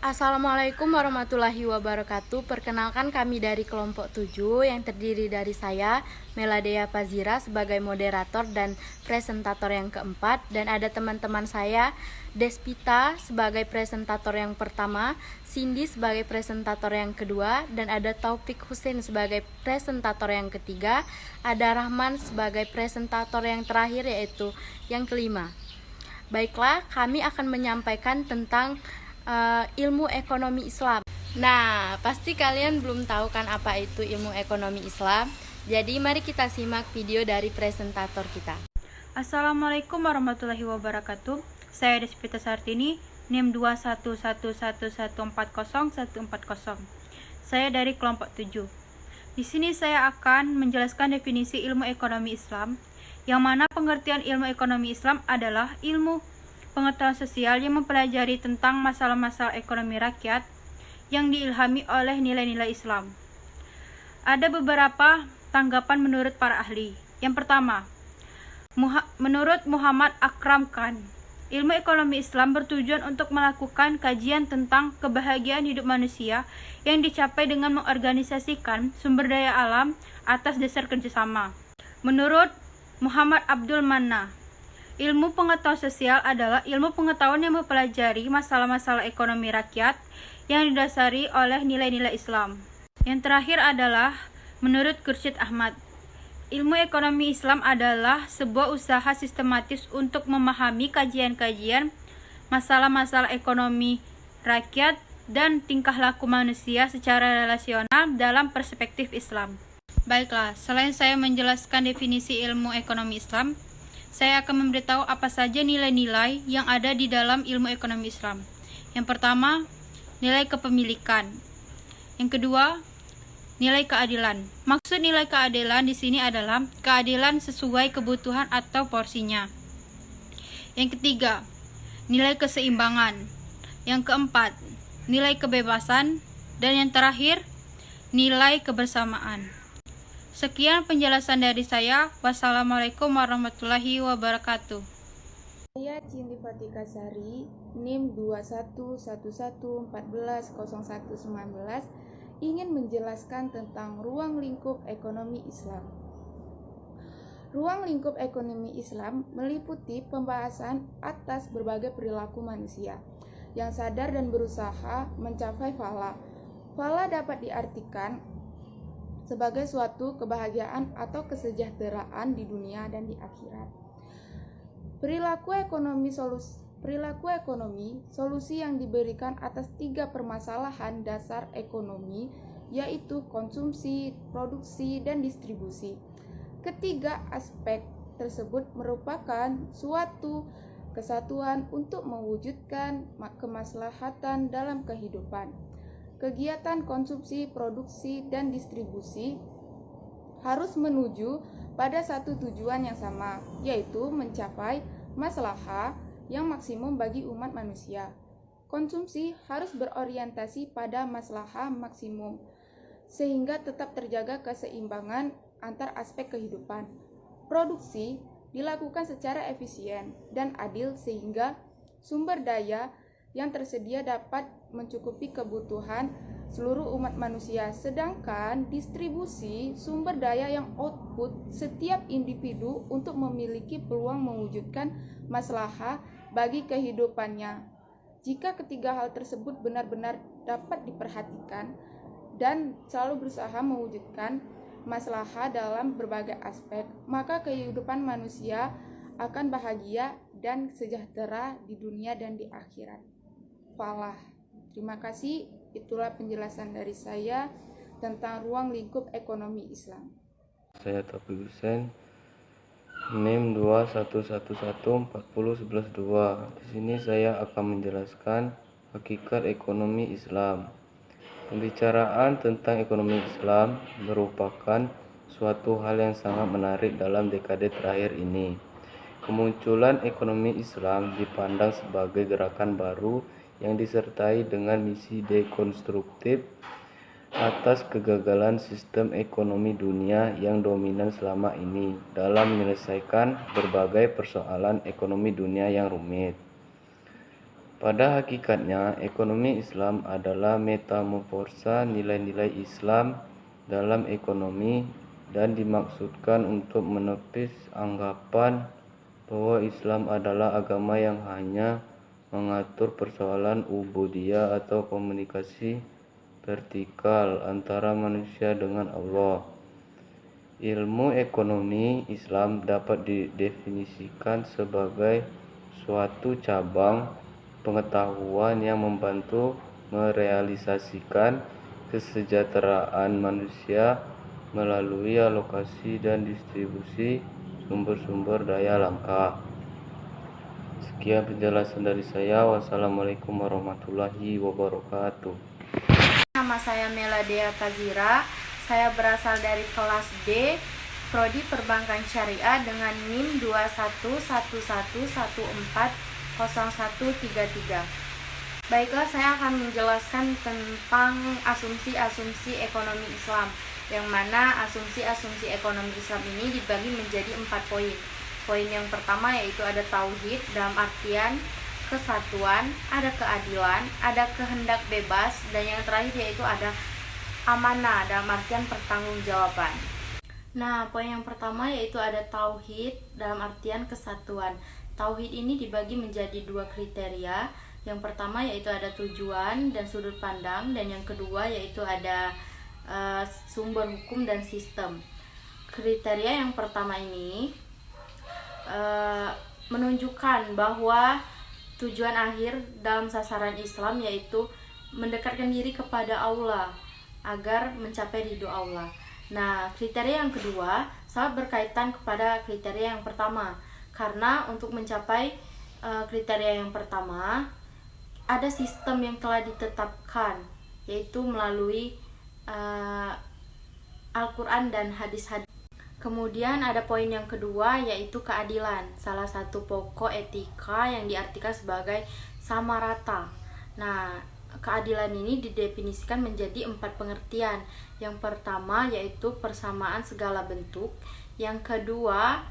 Assalamualaikum warahmatullahi wabarakatuh. Perkenalkan, kami dari kelompok 7 yang terdiri dari saya, Meladea Pazira, sebagai moderator dan presentator yang keempat, dan ada teman-teman saya, Despita sebagai presentator yang pertama, Cindy sebagai presentator yang kedua, dan ada Taufik Husin sebagai presentator yang ketiga, ada Rahman sebagai presentator yang terakhir, yaitu yang kelima. Baiklah, kami akan menyampaikan tentang ilmu ekonomi Islam. Nah, pasti kalian belum tahu kan apa itu ilmu ekonomi Islam. Jadi mari kita simak video dari presentator kita. Assalamualaikum warahmatullahi wabarakatuh. Saya Despita Sartini, NIM 2111140140140. Saya dari kelompok 7. Di sini saya akan menjelaskan definisi ilmu ekonomi Islam, yang mana pengertian ilmu ekonomi Islam adalah ilmu pengetahuan sosial yang mempelajari tentang masalah-masalah ekonomi rakyat yang diilhami oleh nilai-nilai Islam. Ada beberapa tanggapan menurut para ahli. Yang pertama, menurut Muhammad Akram Khan, ilmu ekonomi Islam bertujuan untuk melakukan kajian tentang kebahagiaan hidup manusia yang dicapai dengan mengorganisasikan sumber daya alam atas dasar kerjasama. Menurut Muhammad Abdul Manna, ilmu pengetahuan sosial adalah ilmu pengetahuan yang mempelajari masalah-masalah ekonomi rakyat yang didasari oleh nilai-nilai Islam. Yang terakhir adalah menurut Khursyid Ahmad, ilmu ekonomi Islam adalah sebuah usaha sistematis untuk memahami kajian-kajian masalah-masalah ekonomi rakyat dan tingkah laku manusia secara relasional dalam perspektif Islam. Baiklah, selain saya menjelaskan definisi ilmu ekonomi Islam, saya akan memberitahu apa saja nilai-nilai yang ada di dalam ilmu ekonomi Islam. Yang pertama, nilai kepemilikan. Yang kedua, nilai keadilan. Maksud nilai keadilan di sini adalah keadilan sesuai kebutuhan atau porsinya. Yang ketiga, nilai keseimbangan. Yang keempat, nilai kebebasan. Dan yang terakhir, nilai kebersamaan. Sekian penjelasan dari saya. Wassalamualaikum warahmatullahi wabarakatuh. Saya Cindy Fatika Sari, NIM 21111140119, ingin menjelaskan tentang ruang lingkup ekonomi Islam. Ruang lingkup ekonomi Islam meliputi pembahasan atas berbagai perilaku manusia yang sadar dan berusaha mencapai falah. Falah dapat diartikan sebagai suatu kebahagiaan atau kesejahteraan di dunia dan di akhirat. Perilaku ekonomi solusi yang diberikan atas 3 permasalahan dasar ekonomi, yaitu konsumsi, produksi, dan distribusi. Ketiga aspek tersebut merupakan suatu kesatuan untuk mewujudkan kemaslahatan dalam kehidupan. Kegiatan konsumsi, produksi, dan distribusi harus menuju pada satu tujuan yang sama, yaitu mencapai maslahah yang maksimum bagi umat manusia. Konsumsi harus berorientasi pada maslahah maksimum, sehingga tetap terjaga keseimbangan antar aspek kehidupan. Produksi dilakukan secara efisien dan adil sehingga sumber daya yang tersedia dapat mencukupi kebutuhan seluruh umat manusia, sedangkan distribusi sumber daya yang output setiap individu untuk memiliki peluang mewujudkan maslahah bagi kehidupannya. Jika ketiga hal tersebut benar-benar dapat diperhatikan dan selalu berusaha mewujudkan maslahah dalam berbagai aspek, maka kehidupan manusia akan bahagia dan sejahtera di dunia dan di akhirat. Falah. Terima kasih, itulah penjelasan dari saya tentang ruang lingkup ekonomi Islam. Saya Taufik Husin, NIM 211140112. Di sini saya akan menjelaskan hakikat ekonomi Islam. Pembicaraan tentang ekonomi Islam merupakan suatu hal yang sangat menarik dalam dekade terakhir ini. Kemunculan ekonomi Islam dipandang sebagai gerakan baru yang disertai dengan misi dekonstruktif atas kegagalan sistem ekonomi dunia yang dominan selama ini dalam menyelesaikan berbagai persoalan ekonomi dunia yang rumit. Pada hakikatnya, ekonomi Islam adalah metamorfosa nilai-nilai Islam dalam ekonomi dan dimaksudkan untuk menepis anggapan bahwa Islam adalah agama yang hanya mengatur persoalan ubudiyah atau komunikasi vertikal antara manusia dengan Allah. Ilmu ekonomi Islam dapat didefinisikan sebagai suatu cabang pengetahuan yang membantu merealisasikan kesejahteraan manusia melalui alokasi dan distribusi sumber-sumber daya langka. Sekian penjelasan dari saya. Wassalamualaikum warahmatullahi wabarakatuh. Nama saya Meladea Pazira. Saya berasal dari kelas D, Prodi Perbankan Syariah dengan NIM 2111140133. Baiklah, saya akan menjelaskan tentang asumsi-asumsi ekonomi Islam, yang mana asumsi-asumsi ekonomi Islam ini dibagi menjadi 4 poin. Poin yang pertama yaitu ada tauhid dalam artian kesatuan, ada keadilan, ada kehendak bebas, dan yang terakhir yaitu ada amanah dalam artian pertanggungjawaban. Nah, poin yang pertama yaitu ada tauhid dalam artian kesatuan. Tauhid ini dibagi menjadi 2 kriteria. Yang pertama yaitu ada tujuan dan sudut pandang, dan yang kedua yaitu ada sumber hukum dan sistem. Kriteria yang pertama ini menunjukkan bahwa tujuan akhir dalam sasaran Islam yaitu mendekatkan diri kepada Allah agar mencapai ridho Allah. Nah, kriteria yang kedua sangat berkaitan kepada kriteria yang pertama, karena untuk mencapai kriteria yang pertama ada sistem yang telah ditetapkan, yaitu melalui Al-Quran dan hadis-hadis. Kemudian ada poin yang kedua yaitu keadilan, salah satu pokok etika yang diartikan sebagai sama rata. Nah, keadilan ini didefinisikan menjadi 4 pengertian. Yang pertama yaitu persamaan segala bentuk, yang kedua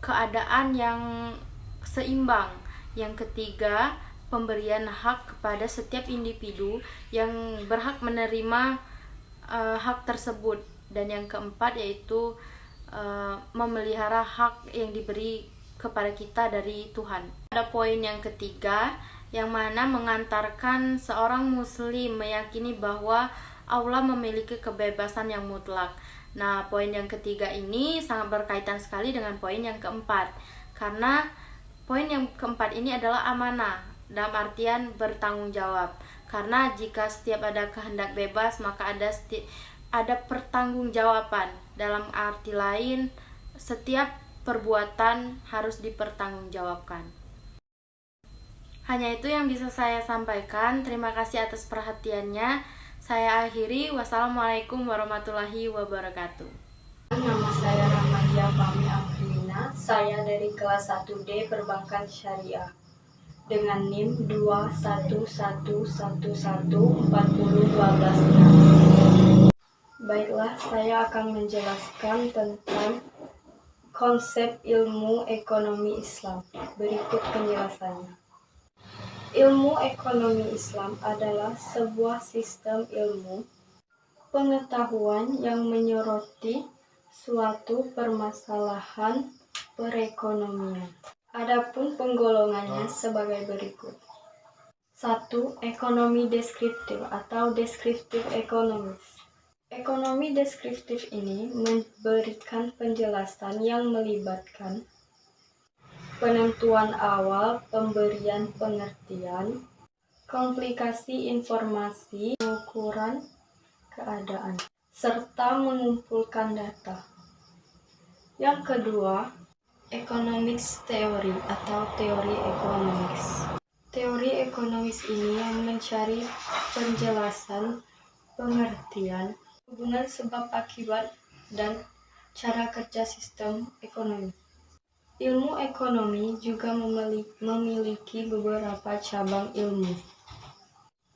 keadaan yang seimbang, yang ketiga pemberian hak kepada setiap individu yang berhak menerima hak tersebut, dan yang keempat yaitu memelihara hak yang diberi kepada kita dari Tuhan. Ada poin yang ketiga yang mana mengantarkan seorang muslim meyakini bahwa Allah memiliki kebebasan yang mutlak. Nah, poin yang ketiga ini sangat berkaitan sekali dengan poin yang keempat, karena poin yang keempat ini adalah amanah dalam artian bertanggung jawab. Karena jika setiap ada kehendak bebas, maka ada pertanggungjawaban. Dalam arti lain, setiap perbuatan harus dipertanggungjawabkan. Hanya itu yang bisa saya sampaikan. Terima kasih atas perhatiannya. Saya akhiri. Wassalamualaikum warahmatullahi wabarakatuh. Nama saya Rahmadia Fahmi Afrina. Saya dari kelas 1D Perbankan Syariah dengan NIM 21114012. Baiklah, saya akan menjelaskan tentang konsep ilmu ekonomi Islam. Berikut penjelasannya. Ilmu ekonomi Islam adalah sebuah sistem ilmu pengetahuan yang menyoroti suatu permasalahan perekonomian. Adapun penggolongannya sebagai berikut. 1. Ekonomi deskriptif atau deskriptif ekonomis. Ekonomi deskriptif ini memberikan penjelasan yang melibatkan penentuan awal, pemberian pengertian, komplikasi informasi, pengukuran keadaan, serta mengumpulkan data. Yang kedua, economics theory atau teori economics. Teori ekonomis ini yang mencari penjelasan, pengertian, hubungan sebab akibat, dan cara kerja sistem ekonomi. Ilmu ekonomi juga memiliki beberapa cabang ilmu.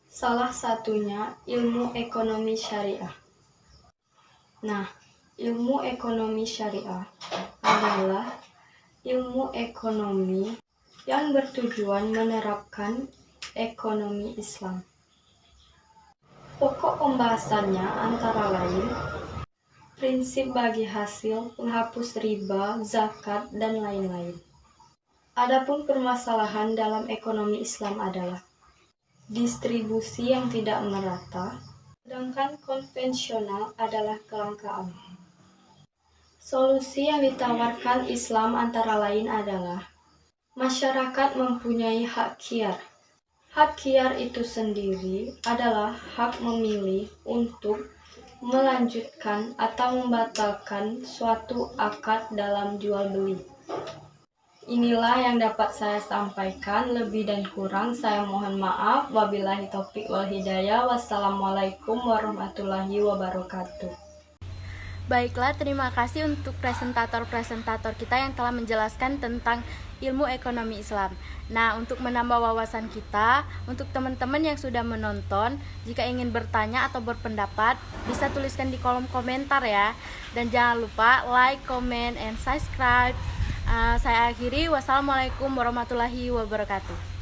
Salah satunya ilmu ekonomi syariah. Nah, ilmu ekonomi syariah adalah ilmu ekonomi yang bertujuan menerapkan ekonomi Islam. Pokok pembahasannya antara lain prinsip bagi hasil, penghapus riba, zakat, dan lain-lain. Adapun permasalahan dalam ekonomi Islam adalah distribusi yang tidak merata, sedangkan konvensional adalah kelangkaan. Solusi yang ditawarkan Islam antara lain adalah masyarakat mempunyai hak khiyar. Hak khiyar itu sendiri adalah hak memilih untuk melanjutkan atau membatalkan suatu akad dalam jual beli. Inilah yang dapat saya sampaikan, lebih dan kurang saya mohon maaf. Wabillahi taufik wal hidayah. Wassalamualaikum warahmatullahi wabarakatuh. Baiklah, terima kasih untuk presentator-presentator kita yang telah menjelaskan tentang ilmu ekonomi Islam. Nah, untuk menambah wawasan kita, untuk teman-teman yang sudah menonton, jika ingin bertanya atau berpendapat, bisa tuliskan di kolom komentar ya. Dan jangan lupa like, comment, and subscribe. Saya akhiri, wassalamualaikum warahmatullahi wabarakatuh.